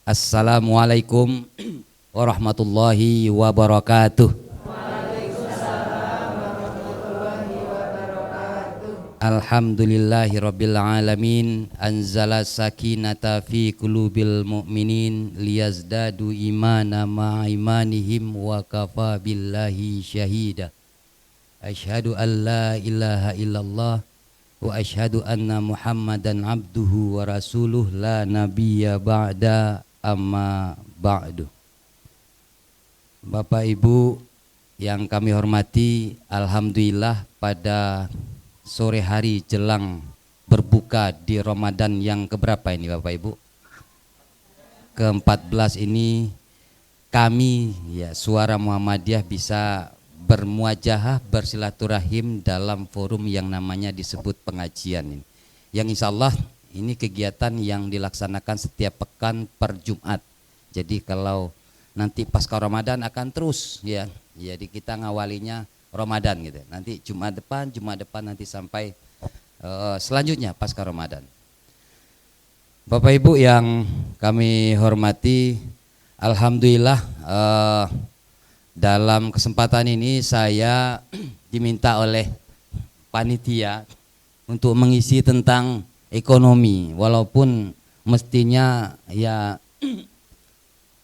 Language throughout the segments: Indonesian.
Assalamualaikum warahmatullahi wabarakatuh. Alhamdulillahi rabbil alamin, anzala sakinata fi qulubil mu'minin liyazdadu imana ma'a imanihim wa kafa billahi syahida. Asyhadu an la ilaha illallah wa asyhadu anna Muhammadan abduhu wa rasuluh la nabiyya ba'da amma ba'du. Bapak Ibu yang kami hormati, alhamdulillah pada sore hari jelang berbuka di Ramadan yang keberapa ini Bapak Ibu? Ke-14 ini kami ya Suara Muhammadiyah bisa bermuajahah, bersilaturahim dalam forum yang namanya disebut pengajian ini. Yang insya Allah ini kegiatan yang dilaksanakan setiap pekan per Jumat. Jadi kalau nanti pasca Ramadan akan terus ya. Jadi kita ngawalinya Ramadan gitu. Nanti Jumat depan nanti sampai selanjutnya pasca Ramadan. Bapak Ibu yang kami hormati, alhamdulillah dalam kesempatan ini saya diminta oleh panitia untuk mengisi tentang ekonomi, walaupun mestinya ya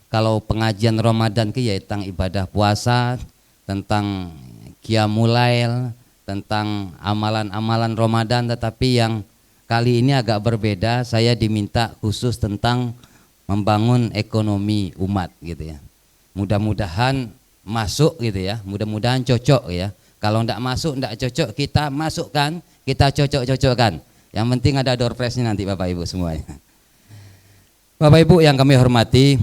kalau pengajian Ramadan ya tentang ibadah puasa, tentang Qiyamul Lail, tentang amalan-amalan Ramadan, tetapi yang kali ini agak berbeda. Saya diminta khusus tentang membangun ekonomi umat gitu ya. Mudah-mudahan masuk gitu ya, mudah-mudahan cocok ya. Kalau enggak masuk, enggak cocok, kita masukkan, kita cocok-cocokkan. Yang penting ada door prize-nya nanti Bapak Ibu semuanya. Bapak Ibu yang kami hormati,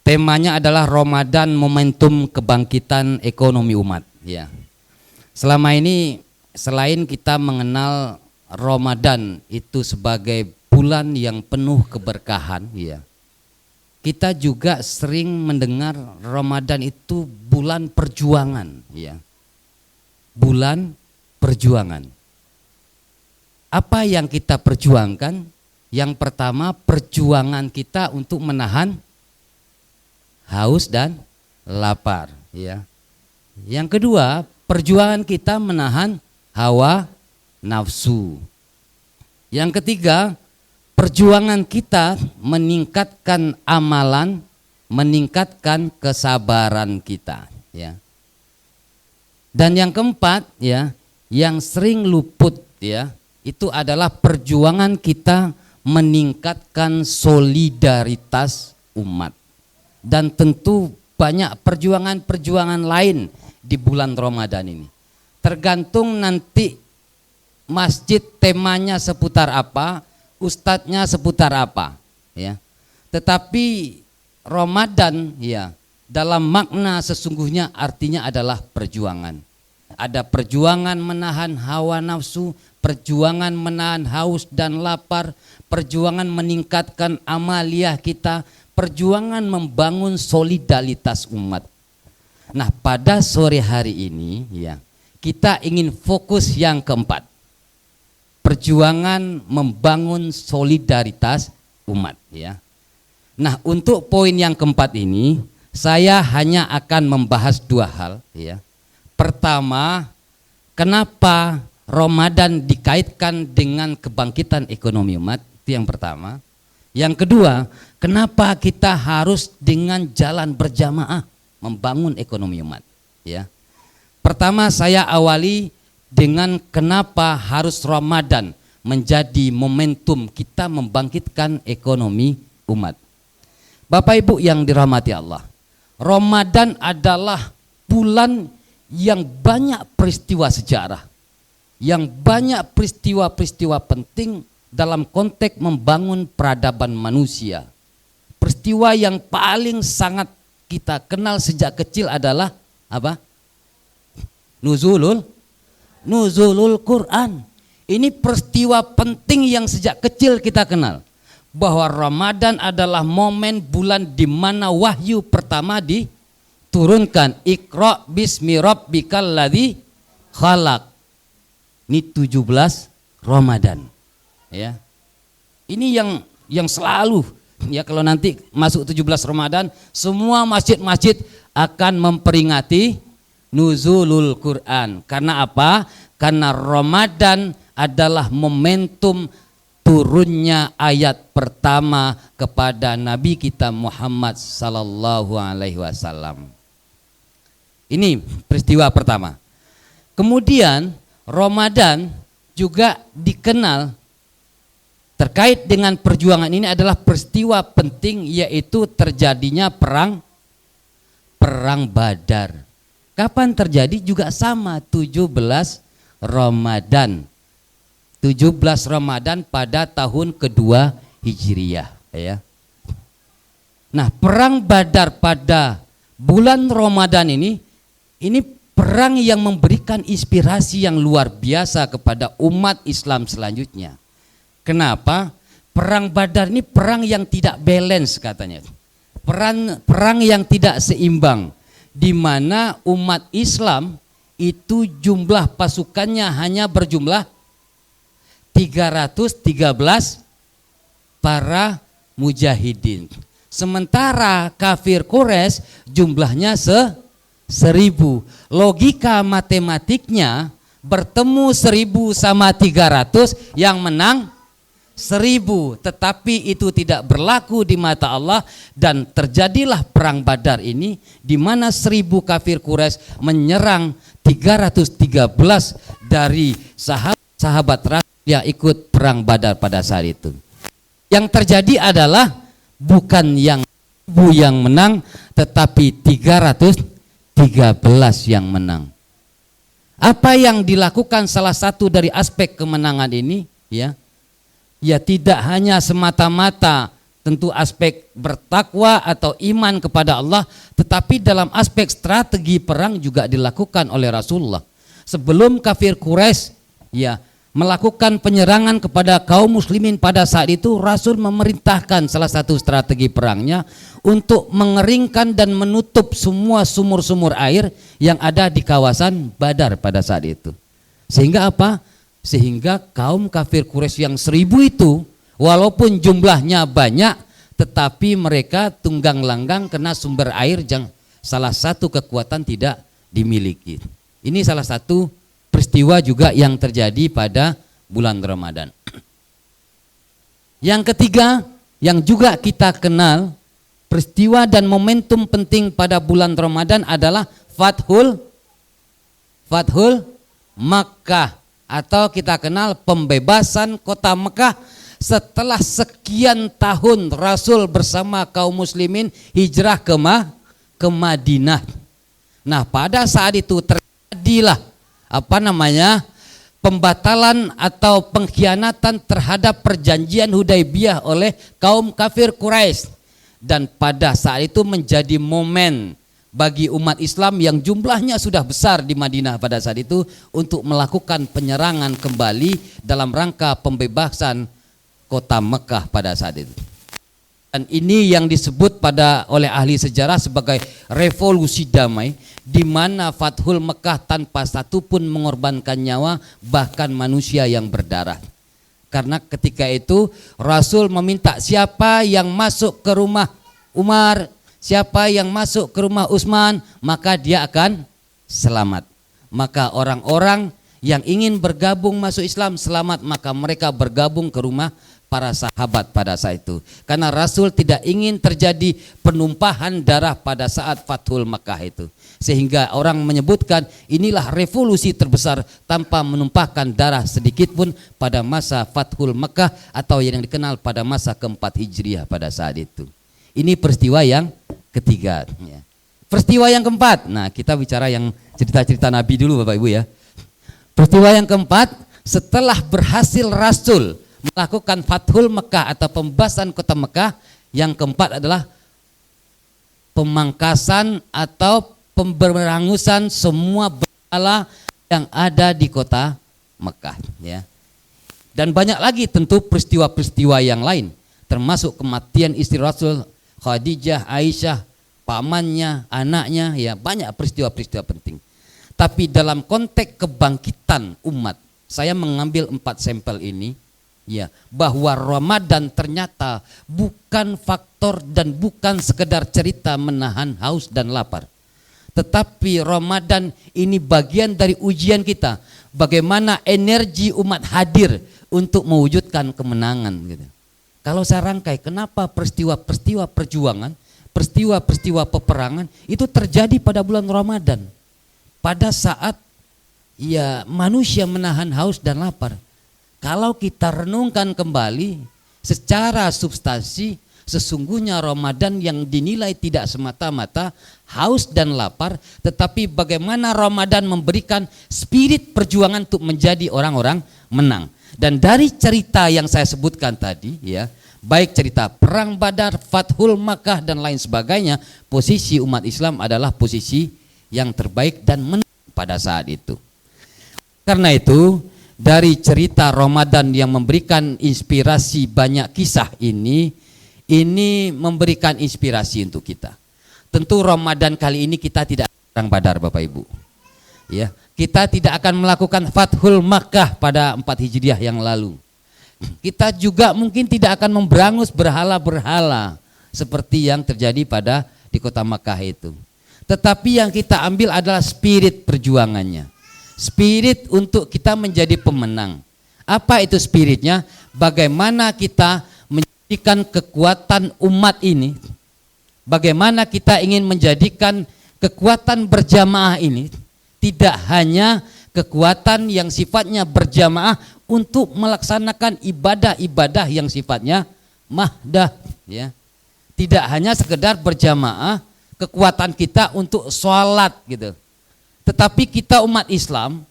temanya adalah Ramadan momentum kebangkitan ekonomi umat ya. Selama ini selain kita mengenal Ramadan itu sebagai bulan yang penuh keberkahan ya, kita juga sering mendengar Ramadan itu bulan perjuangan ya. Bulan perjuangan. Apa yang kita perjuangkan? Yang pertama, perjuangan kita untuk menahan haus dan lapar ya. Yang kedua, perjuangan kita menahan hawa nafsu. Yang ketiga, perjuangan kita meningkatkan amalan, meningkatkan kesabaran kita ya. Dan yang keempat ya, yang sering luput ya, itu adalah perjuangan kita meningkatkan solidaritas umat. Dan tentu banyak perjuangan-perjuangan lain di bulan Ramadan ini. Tergantung nanti masjid temanya seputar apa, ustadznya seputar apa ya. Tetapi Ramadan ya dalam makna sesungguhnya artinya adalah perjuangan. Ada perjuangan menahan hawa nafsu, perjuangan menahan haus dan lapar, perjuangan meningkatkan amaliyah kita, perjuangan membangun solidaritas umat. Nah, pada sore hari ini ya, kita ingin fokus yang keempat. Perjuangan membangun solidaritas umat ya. Nah, untuk poin yang keempat ini saya hanya akan membahas dua hal ya. Pertama, kenapa Ramadan dikaitkan dengan kebangkitan ekonomi umat? Itu yang pertama. Yang kedua, kenapa kita harus dengan jalan berjamaah membangun ekonomi umat ya. Pertama saya awali dengan kenapa harus Ramadan menjadi momentum kita membangkitkan ekonomi umat. Bapak Ibu yang dirahmati Allah, Ramadan adalah bulan yang banyak peristiwa sejarah, yang banyak peristiwa-peristiwa penting dalam konteks membangun peradaban manusia. Peristiwa yang paling sangat kita kenal sejak kecil adalah apa? Nuzulul Quran. Ini peristiwa penting yang sejak kecil kita kenal. Bahwa Ramadan adalah momen bulan di mana wahyu pertama diturunkan. Iqra bismi rabbikal ladzi khalaq. Ini 17 Ramadan. Ya. Ini yang selalu ya kalau nanti masuk 17 Ramadan semua masjid-masjid akan memperingati nuzulul Quran. Karena apa? Karena Ramadan adalah momentum turunnya ayat pertama kepada Nabi kita Muhammad sallallahu alaihi wasallam. Ini peristiwa pertama. Kemudian Ramadan juga dikenal terkait dengan perjuangan ini adalah peristiwa penting, yaitu terjadinya perang Badar. Kapan terjadi? Juga sama 17 Ramadan. 17 Ramadan pada tahun kedua Hijriyah, ya. Nah, perang Badar pada bulan Ramadan ini perang yang memberikan inspirasi yang luar biasa kepada umat Islam selanjutnya. Kenapa? Perang Badar ini perang yang tidak balance katanya. Perang yang tidak seimbang, di mana umat Islam itu jumlah pasukannya hanya berjumlah 313 para mujahidin. Sementara kafir Quraisy jumlahnya 1000. Logika matematiknya bertemu 1000 sama 300 yang menang 1000, tetapi itu tidak berlaku di mata Allah dan terjadilah perang Badar ini di mana 1000 kafir Quraisy menyerang 313 dari sahabat Rasul yang ikut perang Badar pada saat itu. Yang terjadi adalah bukan yang 1000 yang menang, tetapi 313 yang menang. Apa yang dilakukan salah satu dari aspek kemenangan ini, ya tidak hanya semata-mata tentu aspek bertakwa atau iman kepada Allah, tetapi dalam aspek strategi perang juga dilakukan oleh Rasulullah. Sebelum kafir Quraisy melakukan penyerangan kepada kaum muslimin pada saat itu, Rasul memerintahkan salah satu strategi perangnya untuk mengeringkan dan menutup semua sumur-sumur air yang ada di kawasan Badar pada saat itu. Sehingga apa? Sehingga kaum kafir Quraisy yang 1000 itu walaupun jumlahnya banyak, tetapi mereka tunggang langgang karena sumber air yang salah satu kekuatan tidak dimiliki. Ini salah satu peristiwa juga yang terjadi pada bulan Ramadan. Yang ketiga yang juga kita kenal, peristiwa dan momentum penting pada bulan Ramadan adalah Fathul Makkah, atau kita kenal pembebasan kota Mekah setelah sekian tahun Rasul bersama kaum muslimin hijrah ke Madinah. Nah, pada saat itu terjadilah pembatalan atau pengkhianatan terhadap perjanjian Hudaibiyah oleh kaum kafir Quraisy, dan pada saat itu menjadi momen bagi umat Islam yang jumlahnya sudah besar di Madinah pada saat itu untuk melakukan penyerangan kembali dalam rangka pembebasan kota Mekah pada saat itu. Dan ini yang disebut oleh ahli sejarah sebagai revolusi damai, di mana Fathul Mekah tanpa satupun mengorbankan nyawa bahkan manusia yang berdarah. Karena ketika itu Rasul meminta siapa yang masuk ke rumah Umar, siapa yang masuk ke rumah Utsman, maka dia akan selamat. Maka orang-orang yang ingin bergabung masuk Islam selamat, maka mereka bergabung ke rumah para sahabat pada saat itu. Karena Rasul tidak ingin terjadi penumpahan darah pada saat Fathul Makkah itu. Sehingga orang menyebutkan inilah revolusi terbesar tanpa menumpahkan darah sedikit pun pada masa Fathul Makkah atau yang dikenal pada masa keempat Hijriah pada saat itu. Ini peristiwa yang ketiga. Peristiwa yang keempat, nah kita bicara yang cerita-cerita Nabi dulu Bapak Ibu ya. Peristiwa yang keempat, setelah berhasil Rasul melakukan Fathul Mekah atau pembebasan kota Mekah, yang keempat adalah pemangkasan atau pemberangusan semua berhala yang ada di kota Mekah, ya. Dan banyak lagi tentu peristiwa-peristiwa yang lain, termasuk kematian istri Rasul Khadijah, Aisyah, pamannya, anaknya, ya banyak peristiwa-peristiwa penting. Tapi dalam konteks kebangkitan umat, saya mengambil 4 sampel ini ya, bahwa Ramadan ternyata bukan faktor dan bukan sekedar cerita menahan haus dan lapar. Tetapi Ramadan ini bagian dari ujian kita, bagaimana energi umat hadir untuk mewujudkan kemenangan gitu. Kalau saya rangkai, kenapa peristiwa-peristiwa perjuangan, peristiwa-peristiwa peperangan itu terjadi pada bulan Ramadan, pada saat ya manusia menahan haus dan lapar. Kalau kita renungkan kembali secara substansi, sesungguhnya Ramadan yang dinilai tidak semata-mata haus dan lapar, tetapi bagaimana Ramadan memberikan spirit perjuangan untuk menjadi orang-orang menang. Dan dari cerita yang saya sebutkan tadi, ya, baik cerita perang Badar, Fathul Makkah dan lain sebagainya, posisi umat Islam adalah posisi yang terbaik dan menang pada saat itu. Karena itu, dari cerita Ramadan yang memberikan inspirasi banyak kisah ini memberikan inspirasi untuk kita. Tentu Ramadan kali ini kita tidak perang Badar, Bapak Ibu. Ya, kita tidak akan melakukan Fathul Makkah pada 4 Hijriah yang lalu. Kita juga mungkin tidak akan memberangus berhala-berhala seperti yang terjadi di kota Makkah itu. Tetapi yang kita ambil adalah spirit perjuangannya. Spirit untuk kita menjadi pemenang. Apa itu spiritnya? Bagaimana kita menjadikan kekuatan umat ini, bagaimana kita ingin menjadikan kekuatan berjamaah ini tidak hanya kekuatan yang sifatnya berjamaah untuk melaksanakan ibadah-ibadah yang sifatnya mahdah, ya. Tidak hanya sekedar berjamaah, kekuatan kita untuk sholat gitu. Tetapi kita umat Islam,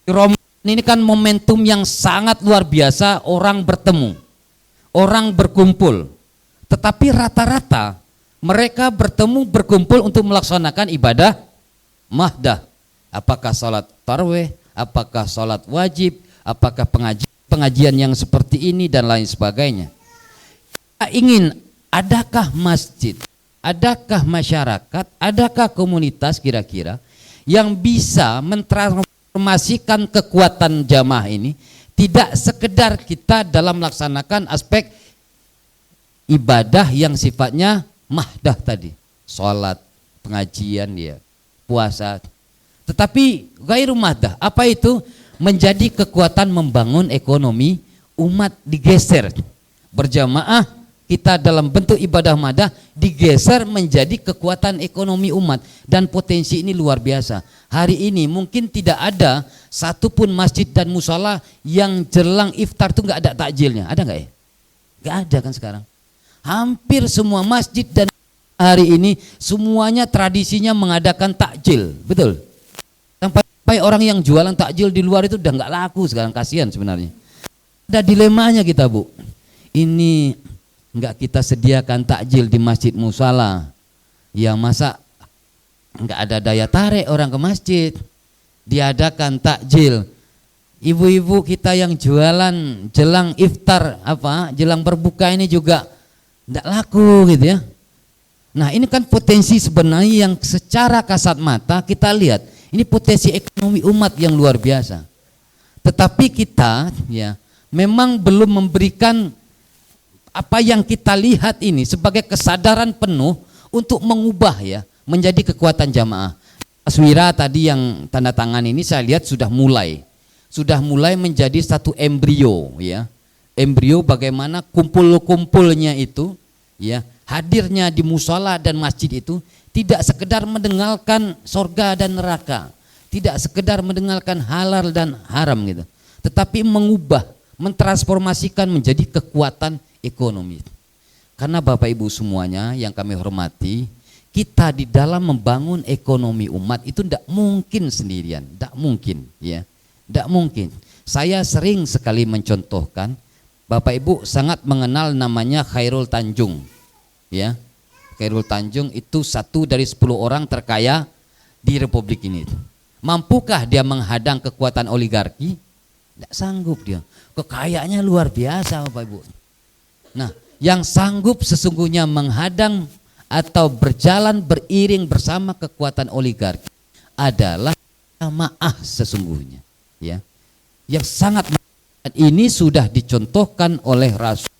Ramadan ini kan momentum yang sangat luar biasa, orang bertemu, orang berkumpul. Tetapi rata-rata mereka bertemu berkumpul untuk melaksanakan ibadah mahdah. Apakah sholat tarawih, apakah sholat wajib, apakah pengajian yang seperti ini dan lain sebagainya. Kita ingin, adakah masjid, adakah masyarakat, adakah komunitas kira-kira yang bisa mentransformasikan kekuatan jamaah ini, tidak sekedar kita dalam melaksanakan aspek ibadah yang sifatnya mahdah tadi, sholat, pengajian, ya, puasa, tetapi gairu mahdah. Apa itu? Menjadi kekuatan membangun ekonomi umat digeser. Berjamaah kita dalam bentuk ibadah mahdah digeser menjadi kekuatan ekonomi umat, dan potensi ini luar biasa. Hari ini mungkin tidak ada satupun masjid dan musala yang jelang iftar itu nggak ada takjilnya. Ada nggak ya? Nggak ada kan sekarang. Hampir semua masjid dan hari ini semuanya tradisinya mengadakan takjil, betul. Sampai orang yang jualan takjil di luar itu udah nggak laku sekarang, kasihan sebenarnya. Ada dilemanya kita, Bu. Ini nggak kita sediakan takjil di masjid musala, ya masa nggak ada daya tarik orang ke masjid. Diadakan takjil, ibu-ibu kita yang jualan jelang iftar jelang berbuka ini juga nggak laku gitu ya. Nah ini kan potensi sebenarnya yang secara kasat mata kita lihat, ini potensi ekonomi umat yang luar biasa. Tetapi kita ya memang belum memberikan apa yang kita lihat ini sebagai kesadaran penuh untuk mengubah ya menjadi kekuatan jamaah. Mas Wira tadi yang tanda tangan ini saya lihat sudah mulai menjadi satu embrio ya. Embrio bagaimana kumpul-kumpulnya itu ya, hadirnya di musala dan masjid itu tidak sekedar mendengarkan surga dan neraka, tidak sekedar mendengarkan halal dan haram gitu, tetapi mengubah, mentransformasikan menjadi kekuatan ekonomi. Karena Bapak Ibu semuanya yang kami hormati, kita di dalam membangun ekonomi umat itu tidak mungkin sendirian, tidak mungkin ya, tidak mungkin. Saya sering sekali mencontohkan, Bapak Ibu sangat mengenal namanya Khairul Tanjung ya. Khairul Tanjung itu 1 dari 10 orang terkaya di Republik ini. Mampukah dia menghadang kekuatan oligarki? Tidak sanggup dia. Kekayaannya luar biasa Bapak Ibu. Nah, yang sanggup sesungguhnya menghadang atau berjalan beriring bersama kekuatan oligarki adalah jamaah sesungguhnya, ya. Yang sangat Ini sudah dicontohkan oleh Rasul,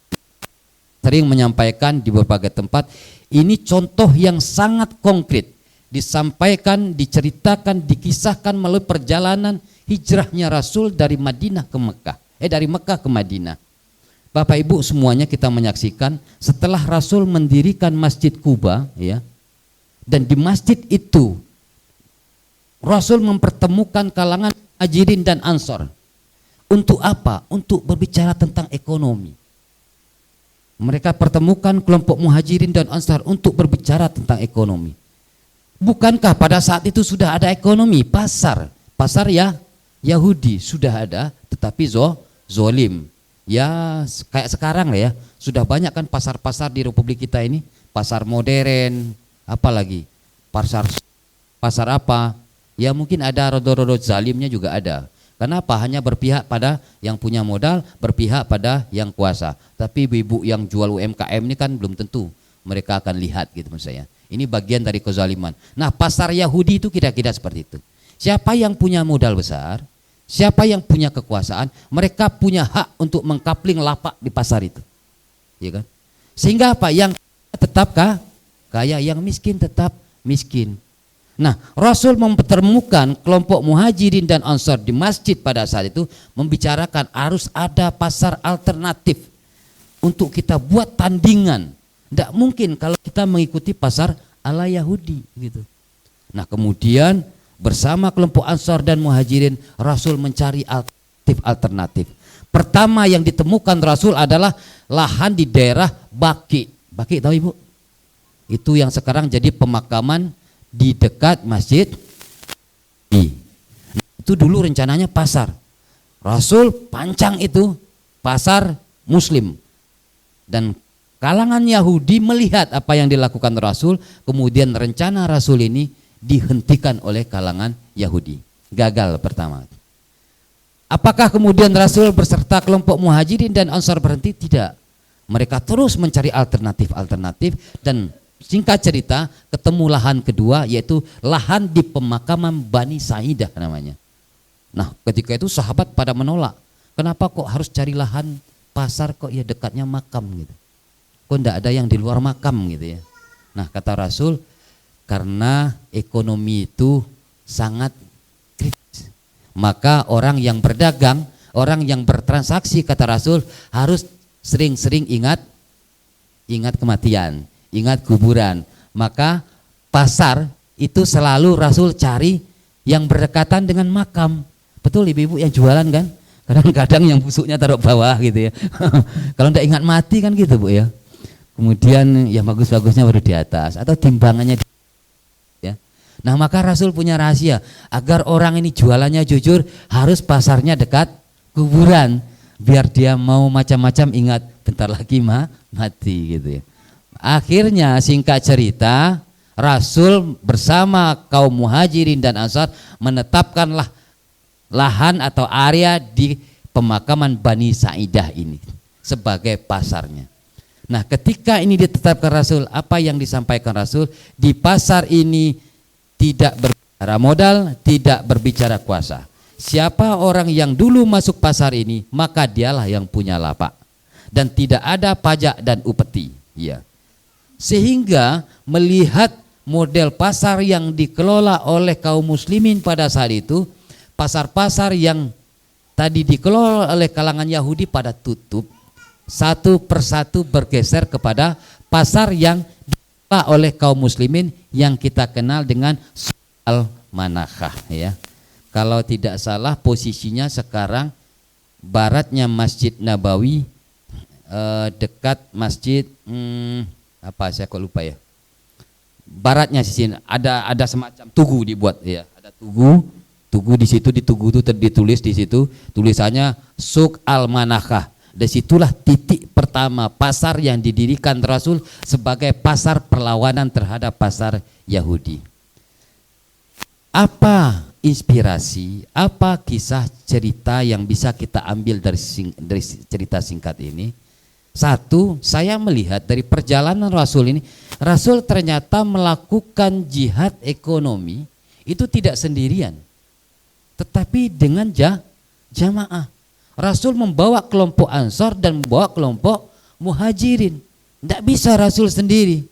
sering menyampaikan di berbagai tempat. Ini contoh yang sangat konkret, disampaikan, diceritakan, dikisahkan melalui perjalanan hijrahnya Rasul dari Madinah ke Mekah, dari Mekah ke Madinah. Bapak Ibu semuanya, kita menyaksikan setelah Rasul mendirikan Masjid Kuba, ya, dan di masjid itu Rasul mempertemukan kalangan Muhajirin dan Ansor. Untuk apa? Untuk berbicara tentang ekonomi. Mereka pertemukan kelompok Muhajirin dan Ansar untuk berbicara tentang ekonomi. Bukankah pada saat itu sudah ada ekonomi? Pasar ya Yahudi sudah ada, tetapi zolim. Ya kayak sekarang lah ya, sudah banyak kan pasar-pasar di Republik kita ini, pasar modern, apalagi pasar apa? Ya mungkin ada rodo-rodo zalimnya juga ada. Kenapa? Hanya berpihak pada yang punya modal, berpihak pada yang kuasa. Tapi ibu yang jual UMKM ini kan belum tentu mereka akan lihat gitu maksud saya. Ini bagian dari kezaliman. Nah, pasar Yahudi itu kira-kira seperti itu. Siapa yang punya modal besar, siapa yang punya kekuasaan, mereka punya hak untuk mengkapling lapak di pasar itu. Ya kan? Sehingga apa? Yang tetap kaya, yang miskin tetap miskin. Nah, Rasul mempertemukan kelompok Muhajirin dan Ansar di masjid pada saat itu, membicarakan harus ada pasar alternatif untuk kita buat tandingan. Tidak mungkin kalau kita mengikuti pasar ala Yahudi gitu. Nah, kemudian bersama kelompok Ansar dan Muhajirin, Rasul mencari alternatif. Pertama yang ditemukan Rasul adalah lahan di daerah Baki. Baki tahu Ibu? Itu yang sekarang jadi pemakaman di dekat masjid. Itu dulu rencananya pasar. Rasul pancang itu pasar Muslim, dan kalangan Yahudi melihat apa yang dilakukan Rasul, kemudian rencana Rasul ini dihentikan oleh kalangan Yahudi. Gagal pertama. Apakah kemudian Rasul beserta kelompok Muhajirin dan Ansar berhenti? Tidak. Mereka terus mencari alternatif dan singkat cerita, ketemu lahan kedua, yaitu lahan di pemakaman Bani Sa'idah namanya. Nah, ketika itu sahabat pada menolak. Kenapa kok harus cari lahan pasar, kok ya dekatnya makam gitu? Kok enggak ada yang di luar makam gitu ya? Nah, kata Rasul, karena ekonomi itu sangat kritis, maka orang yang berdagang, orang yang bertransaksi, kata Rasul, harus sering-sering ingat kematian, ingat kuburan. Maka pasar itu selalu Rasul cari yang berdekatan dengan makam. Betul ibu-ibu yang jualan kan? Kadang-kadang yang busuknya taruh bawah gitu ya. Kalau enggak ingat mati kan gitu Bu ya. Kemudian yang bagus-bagusnya baru di atas atau timbangannya ya. Nah, maka Rasul punya rahasia agar orang ini jualannya jujur, harus pasarnya dekat kuburan, biar dia mau macam-macam ingat bentar lagi mati gitu ya. Akhirnya singkat cerita, Rasul bersama kaum Muhajirin dan Ansar menetapkanlah lahan atau area di pemakaman Bani Sa'idah ini sebagai pasarnya. Nah, ketika ini ditetapkan Rasul, apa yang disampaikan Rasul? Di pasar ini tidak berbicara modal, tidak berbicara kuasa. Siapa orang yang dulu masuk pasar ini, maka dialah yang punya lapak, dan tidak ada pajak dan upeti. Ya. Sehingga melihat model pasar yang dikelola oleh kaum muslimin pada saat itu, pasar-pasar yang tadi dikelola oleh kalangan Yahudi pada tutup, satu persatu bergeser kepada pasar yang dikelola oleh kaum muslimin yang kita kenal dengan Al-Manakah ya. Kalau tidak salah posisinya sekarang baratnya Masjid Nabawi, dekat masjid apa saya kok lupa ya. Baratnya sini ada semacam tugu dibuat ya, ada tugu di situ, di tugu itu ditulis di situ tulisannya Suk Al-Manakah. Disitulah titik pertama pasar yang didirikan Rasul sebagai pasar perlawanan terhadap pasar Yahudi. Apa inspirasi, apa kisah cerita yang bisa kita ambil dari cerita singkat ini? Satu, saya melihat dari perjalanan Rasul ini, Rasul ternyata melakukan jihad ekonomi itu tidak sendirian, tetapi dengan jamaah. Rasul membawa kelompok Ansor dan membawa kelompok Muhajirin. Tidak bisa Rasul sendiri.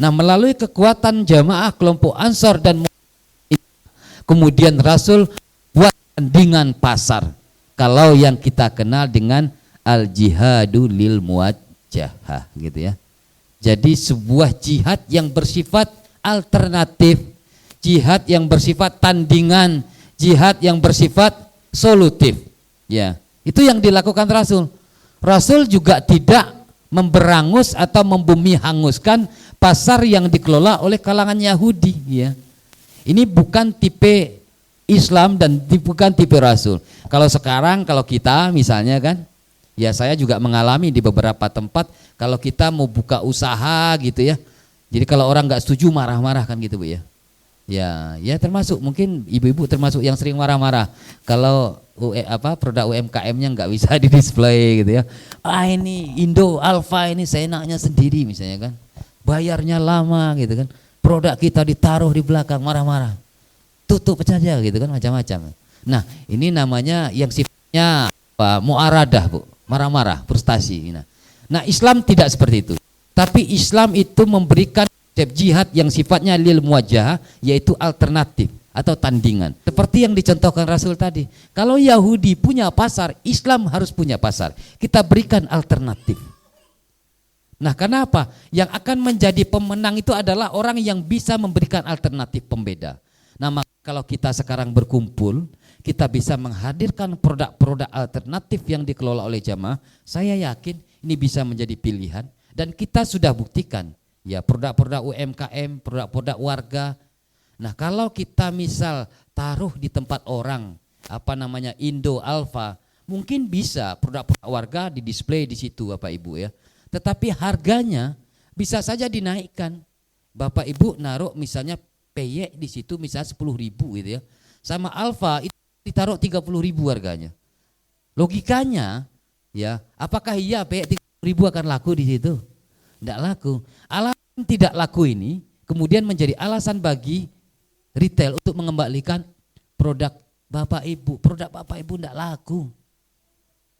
Nah, melalui kekuatan jamaah kelompok Ansor dan Muhajirin, kemudian Rasul buat tandingan pasar. Kalau yang kita kenal dengan al-jihadu lil muwajjahah gitu ya. Jadi sebuah jihad yang bersifat alternatif, jihad yang bersifat tandingan, jihad yang bersifat solutif. Ya, itu yang dilakukan Rasul. Rasul juga tidak memberangus atau membumi hanguskan pasar yang dikelola oleh kalangan Yahudi. Ya, ini bukan tipe Islam dan bukan tipe Rasul. Kalau sekarang, kalau kita misalnya kan, ya saya juga mengalami di beberapa tempat, kalau kita mau buka usaha gitu ya, jadi kalau orang nggak setuju marah-marah kan gitu Bu ya. Ya termasuk mungkin ibu-ibu termasuk yang sering marah-marah kalau produk UMKM-nya nggak bisa di display gitu ya. Ini Indo Alfa ini seenaknya sendiri misalnya kan, bayarnya lama gitu kan, produk kita ditaruh di belakang, marah-marah, tutup saja gitu kan, macam-macam. Nah ini namanya yang sifatnya mu'aradah Bu, marah-marah, frustasi. Nah Islam tidak seperti itu, tapi Islam itu memberikan jihad yang sifatnya lil muwajjahah, yaitu alternatif atau tandingan. Seperti yang dicontohkan Rasul tadi. Kalau Yahudi punya pasar, Islam harus punya pasar. Kita berikan alternatif. Nah, kenapa? Yang akan menjadi pemenang itu adalah orang yang bisa memberikan alternatif pembeda. Nah, maka kalau kita sekarang berkumpul, kita bisa menghadirkan produk-produk alternatif yang dikelola oleh jamaah. Saya yakin ini bisa menjadi pilihan dan kita sudah buktikan. Ya, produk-produk UMKM, produk-produk warga. Nah, kalau kita misal taruh di tempat orang, Indo Alfa, mungkin bisa produk-produk warga di display di situ Bapak Ibu ya. Tetapi harganya bisa saja dinaikkan. Bapak Ibu naruh misalnya PY di situ misalnya 10.000 gitu ya. Sama Alfa itu ditaruh 30.000 harganya. Logikanya ya, apakah iya PY 30.000 akan laku di situ? Tidak laku. Alasan tidak laku ini kemudian menjadi alasan bagi retail untuk mengembalikan produk Bapak Ibu. Produk Bapak Ibu tidak laku.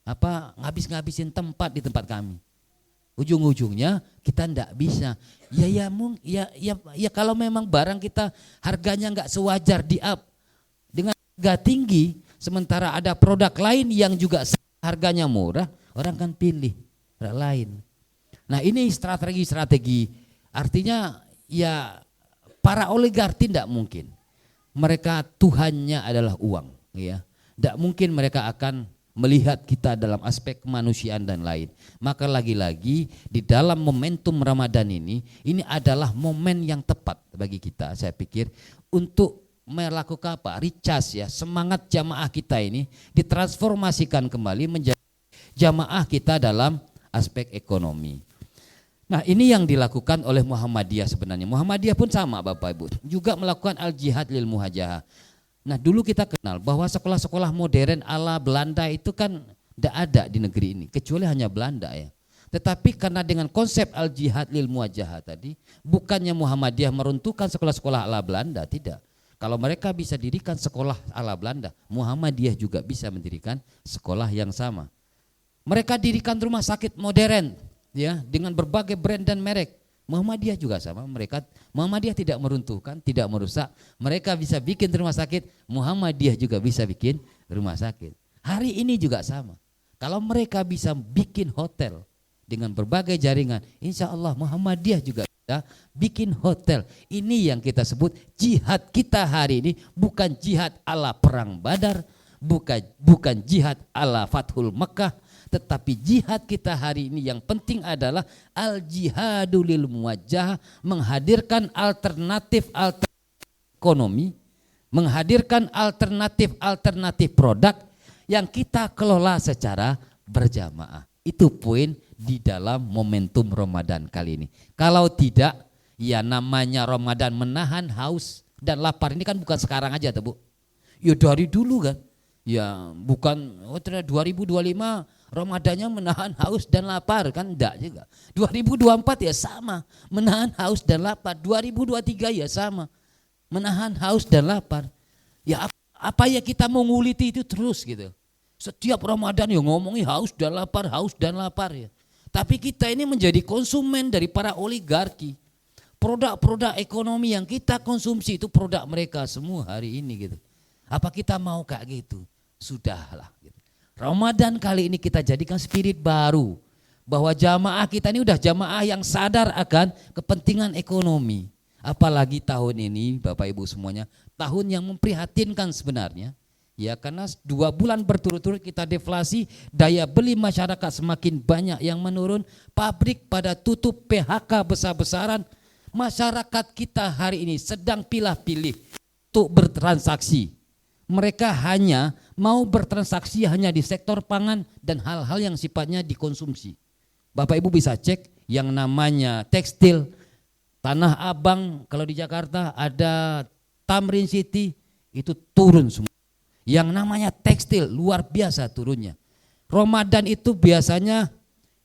Ngabis-ngabisin tempat di tempat kami. Ujung-ujungnya kita tidak bisa. Ya kalau memang barang kita harganya nggak sewajar di up dengan harga tinggi, sementara ada produk lain yang juga harganya murah, orang kan pilih produk lain. Nah ini strategi, artinya ya para oligarki tidak mungkin, mereka Tuhannya adalah uang, ya, tidak mungkin mereka akan melihat kita dalam aspek kemanusiaan dan lain. Maka lagi-lagi di dalam momentum Ramadan ini adalah momen yang tepat bagi kita, saya pikir, untuk melakukan recharge ya, semangat jamaah kita ini ditransformasikan kembali menjadi jamaah kita dalam aspek ekonomi. Nah ini yang dilakukan oleh Muhammadiyah sebenarnya. Muhammadiyah pun sama Bapak Ibu, juga melakukan al-jihad lil muwajjahah. Nah dulu kita kenal bahwa sekolah-sekolah modern ala Belanda itu kan tidak ada di negeri ini, kecuali hanya Belanda ya. Tetapi karena dengan konsep al-jihad lil muwajjahah tadi, bukannya Muhammadiyah meruntuhkan sekolah-sekolah ala Belanda, tidak. Kalau mereka bisa dirikan sekolah ala Belanda, Muhammadiyah juga bisa mendirikan sekolah yang sama. Mereka dirikan rumah sakit modern, ya, dengan berbagai brand dan merek. Muhammadiyah juga sama, Muhammadiyah tidak meruntuhkan, tidak merusak. Mereka bisa bikin rumah sakit, Muhammadiyah juga bisa bikin rumah sakit. Hari ini juga sama. Kalau mereka bisa bikin hotel dengan berbagai jaringan, insya Allah Muhammadiyah juga bisa bikin hotel. Ini yang kita sebut jihad kita hari ini, bukan jihad ala perang Badar, bukan jihad ala Fathul Makkah, tetapi jihad kita hari ini yang penting adalah al-jihadu lil muwajjahah, menghadirkan alternatif ekonomi, menghadirkan alternatif produk yang kita kelola secara berjamaah. Itu poin di dalam momentum Ramadan kali ini. Kalau tidak, ya namanya Ramadan menahan haus dan lapar ini kan bukan sekarang aja tuh Bu. Ya dari dulu kan. Ya bukan 2025 Ramadannya menahan haus dan lapar kan, enggak juga. 2024 ya sama, menahan haus dan lapar. 2023 ya sama, menahan haus dan lapar. Ya apa ya kita mau nguliti itu terus gitu. Setiap Ramadan ya ngomongi haus dan lapar ya. Tapi kita ini menjadi konsumen dari para oligarki. Produk-produk ekonomi yang kita konsumsi itu produk mereka semua hari ini gitu. Apa kita mau kayak gitu? Sudahlah gitu. Ramadan kali ini kita jadikan spirit baru. Bahwa jamaah kita ini udah jamaah yang sadar akan kepentingan ekonomi. Apalagi tahun ini Bapak Ibu semuanya, tahun yang memprihatinkan sebenarnya. Ya, karena 2 bulan berturut-turut kita deflasi, daya beli masyarakat semakin banyak yang menurun, pabrik pada tutup, PHK besar-besaran. Masyarakat kita hari ini sedang pilih-pilih untuk bertransaksi. Mereka hanya mau bertransaksi hanya di sektor pangan dan hal-hal yang sifatnya dikonsumsi. Bapak Ibu bisa cek yang namanya tekstil, Tanah Abang kalau di Jakarta ada Tamrin City itu turun semua. Yang namanya tekstil luar biasa turunnya. Ramadan itu biasanya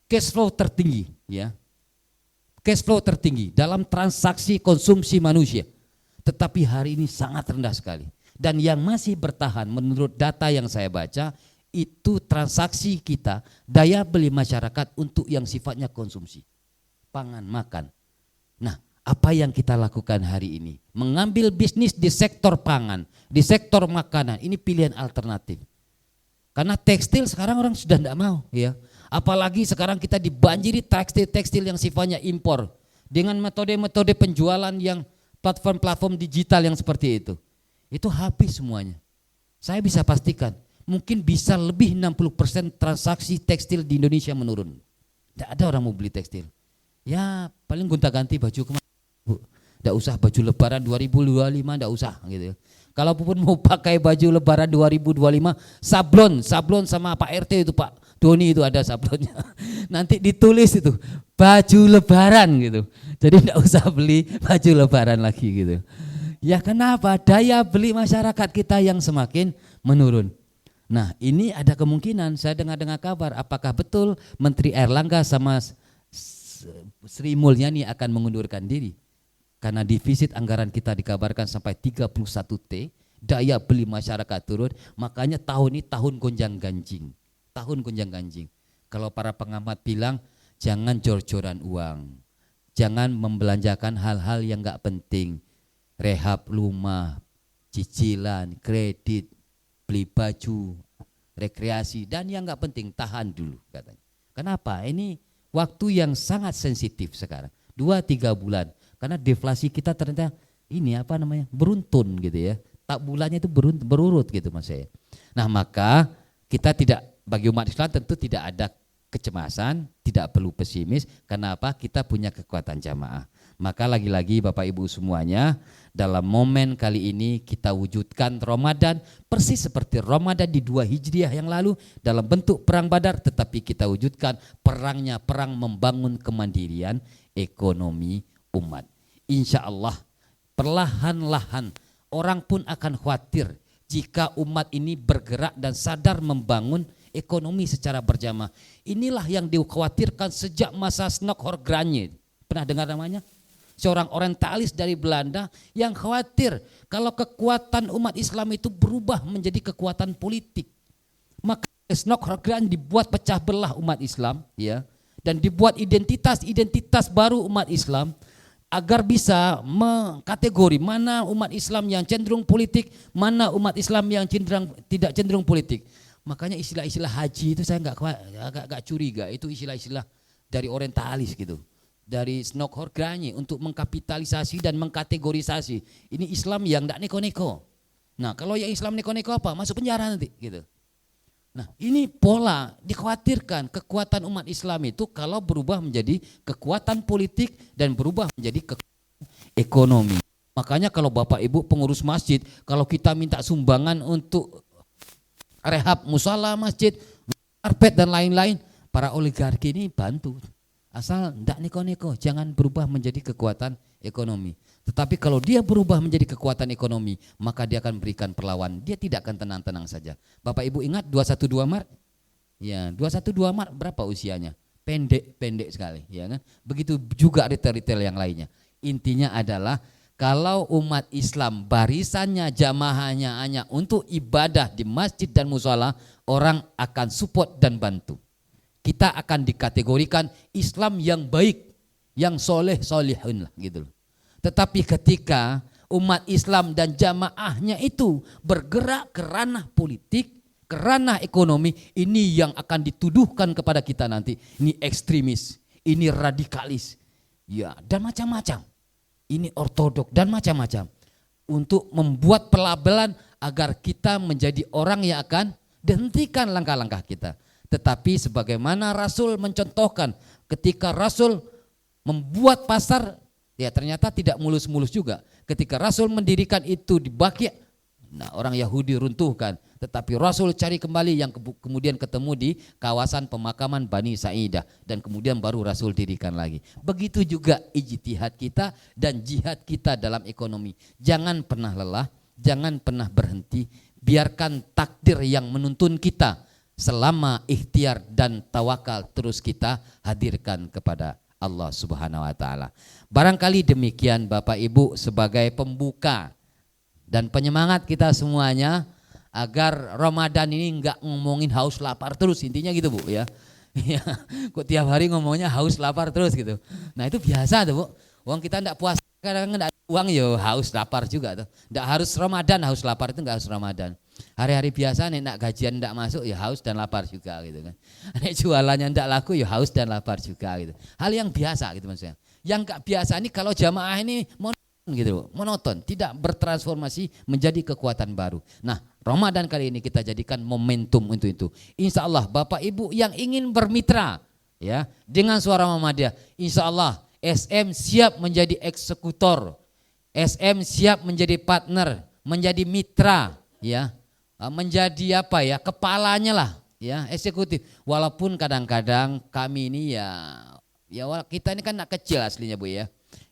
cash flow tertinggi ya. Cash flow tertinggi dalam transaksi konsumsi manusia. Tetapi hari ini sangat rendah sekali. Dan yang masih bertahan menurut data yang saya baca itu transaksi kita, daya beli masyarakat untuk yang sifatnya konsumsi. Pangan, makan. Nah, apa yang kita lakukan hari ini? Mengambil bisnis di sektor pangan, di sektor makanan, ini pilihan alternatif. Karena tekstil sekarang orang sudah tidak mau ya. Apalagi sekarang kita dibanjiri tekstil-tekstil yang sifatnya impor. Dengan metode-metode penjualan yang platform-platform digital yang seperti itu. Itu habis semuanya. Saya bisa pastikan, mungkin bisa lebih 60% transaksi tekstil di Indonesia menurun. Tidak ada orang mau beli tekstil. Ya paling gonta-ganti baju kemana. Tidak usah baju lebaran 2025, tidak usah gitu. Kalaupun mau pakai baju lebaran 2025, sablon sama Pak RT itu Pak Doni itu ada sablonnya. Nanti ditulis itu baju lebaran gitu. Jadi tidak usah beli baju lebaran lagi gitu. Ya kenapa? Daya beli masyarakat kita yang semakin menurun. Nah ini ada kemungkinan, saya dengar kabar apakah betul Menteri Airlangga sama Sri Mulyani akan mengundurkan diri. Karena defisit anggaran kita dikabarkan sampai 31 T, daya beli masyarakat turun, makanya tahun ini tahun gonjang ganjing. Tahun gonjang ganjing. Kalau para pengamat bilang jangan jor-joran uang. Jangan membelanjakan hal-hal yang enggak penting. Rehab rumah, cicilan, kredit, beli baju, rekreasi, dan yang enggak penting tahan dulu katanya. Kenapa? Ini waktu yang sangat sensitif sekarang. 2-3 bulan. Karena deflasi kita ternyata ini apa namanya beruntun gitu ya. Tak bulannya itu berurut gitu mas saya. Nah maka kita tidak, bagi umat Islam tentu tidak ada kecemasan, tidak perlu pesimis. Karena apa? Kita punya kekuatan jamaah. Maka lagi-lagi Bapak Ibu semuanya, dalam momen kali ini kita wujudkan Ramadan persis seperti Ramadan di 2 Hijriah yang lalu dalam bentuk perang Badar, tetapi kita wujudkan perangnya perang membangun kemandirian ekonomi umat. Insya Allah perlahan-lahan orang pun akan khawatir jika umat ini bergerak dan sadar membangun ekonomi secara berjamaah. Inilah yang dikhawatirkan sejak masa Snokhorgranye. Pernah dengar namanya? Seorang orientalis dari Belanda yang khawatir kalau kekuatan umat Islam itu berubah menjadi kekuatan politik. Maka Snokhorgranye dibuat pecah belah umat Islam ya, dan dibuat identitas baru umat Islam agar bisa mengkategori mana umat Islam yang cenderung politik, mana umat Islam yang tidak cenderung politik. Makanya istilah-istilah haji itu saya agak curiga, itu istilah-istilah dari orientalis gitu, dari Snokhorgranye untuk mengkapitalisasi dan mengkategorisasi. Ini Islam yang tidak neko-neko. Nah kalau yang Islam neko-neko apa? Masuk penjara nanti gitu. Nah ini pola dikhawatirkan kekuatan umat Islam itu kalau berubah menjadi kekuatan politik dan berubah menjadi kekuatan ekonomi. Makanya kalau Bapak Ibu pengurus masjid, kalau kita minta sumbangan untuk rehab musala masjid, karpet dan lain-lain, para oligarki ini bantu. Asal tidak neko-neko, jangan berubah menjadi kekuatan ekonomi. Tetapi kalau dia berubah menjadi kekuatan ekonomi, maka dia akan berikan perlawanan. Dia tidak akan tenang-tenang saja. Bapak Ibu ingat 212 Maret? Ya, 212 Maret berapa usianya? Pendek sekali, ya kan? Begitu juga retail-retail yang lainnya. Intinya adalah Kalau umat Islam barisannya jamaahnya hanya untuk ibadah di masjid dan mushola, orang akan support dan bantu. Kita akan dikategorikan Islam yang baik, yang soleh solihun lah gitu loh. Tetapi ketika umat Islam dan jamaahnya itu bergerak ke ranah politik, ke ranah ekonomi, ini yang akan dituduhkan kepada kita nanti. Ini ekstremis, ini radikalis, ya dan macam-macam. Ini ortodok dan macam-macam. Untuk membuat pelabelan agar kita menjadi orang yang akan dihentikan langkah-langkah kita. Tetapi sebagaimana Rasul mencontohkan, ketika Rasul membuat pasar, ya ternyata tidak mulus-mulus juga. Ketika Rasul mendirikan itu di Baqi', nah orang Yahudi runtuhkan. Tetapi Rasul cari kembali yang kemudian ketemu di kawasan pemakaman Bani Sa'idah. Dan kemudian baru Rasul dirikan lagi. Begitu juga ijtihad kita dan jihad kita dalam ekonomi. Jangan pernah lelah, jangan pernah berhenti. Biarkan takdir yang menuntun kita selama ikhtiar dan tawakal terus kita hadirkan kepada Allah Subhanahu wa taala. Barangkali demikian Bapak Ibu sebagai pembuka dan penyemangat kita semuanya agar Ramadan ini enggak ngomongin haus lapar terus, intinya gitu Bu ya. Ya, kok tiap hari ngomongnya haus lapar terus gitu. Nah itu biasa tuh Bu. Uang kita enggak puasa kadang enggak ada uang ya haus lapar juga tuh. Enggak harus Ramadan haus lapar itu enggak harus Ramadan. Hari-hari biasa nih nak gajian enggak masuk ya haus dan lapar juga gitu kan. Nek jualannya enggak laku ya haus dan lapar juga gitu. Hal yang biasa gitu maksudnya. Yang enggak biasa ini kalau jamaah ini gitu, monoton, tidak bertransformasi menjadi kekuatan baru. Nah, Ramadan kali ini kita jadikan momentum untuk itu. Insya Allah Bapak Ibu yang ingin bermitra ya dengan Suara Muhammadiyah, insya Allah SM siap menjadi eksekutor, SM siap menjadi partner, menjadi mitra ya, menjadi apa ya, kepalanya lah ya, eksekutif. Walaupun kadang-kadang kami ini ya kita ini kan anak kecil aslinya Bu ya.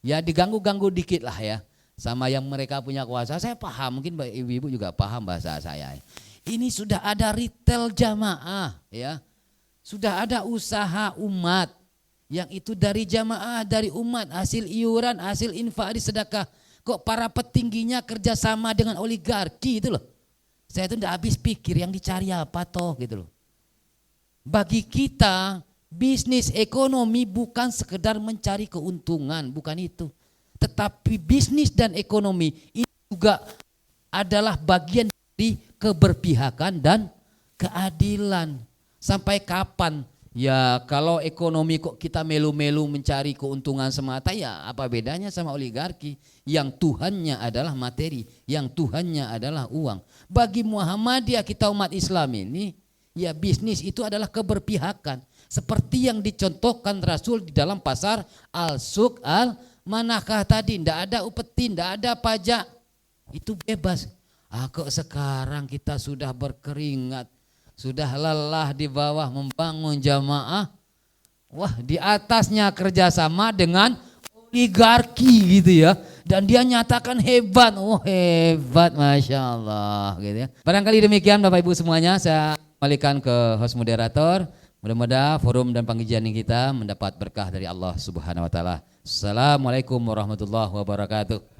Ya diganggu-ganggu dikit lah ya sama yang mereka punya kuasa. Saya paham, mungkin ibu-ibu juga paham bahasa saya. Ini sudah ada retail jamaah ya. Sudah ada usaha umat yang itu dari jamaah, dari umat, hasil iuran, hasil infak di sedekah. Kok para petingginya kerjasama dengan oligarki itu loh. Saya itu tidak habis pikir yang dicari apa toh gitu loh. Bagi kita bisnis ekonomi bukan sekedar mencari keuntungan, bukan itu. Tetapi bisnis dan ekonomi ini juga adalah bagian dari keberpihakan dan keadilan. Sampai kapan? Ya kalau ekonomi kok kita melu-melu mencari keuntungan semata, ya apa bedanya sama oligarki yang Tuhannya adalah materi, yang Tuhannya adalah uang. Bagi Muhammadiyah kita umat Islam ini, ya bisnis itu adalah keberpihakan. Seperti yang dicontohkan Rasul di dalam pasar al-suq al-manakah tadi, tidak ada upeti, tidak ada pajak, itu bebas. Kok sekarang kita sudah berkeringat, sudah lelah di bawah membangun jamaah, wah di atasnya kerjasama dengan oligarki gitu ya, dan dia nyatakan hebat, oh hebat, masya Allah gitu ya. Barangkali demikian Bapak Ibu semuanya, saya kembalikan ke host moderator. Mudah-mudahan forum dan pengajian kita mendapat berkah dari Allah Subhanahu wa taala. Assalamualaikum warahmatullahi wabarakatuh.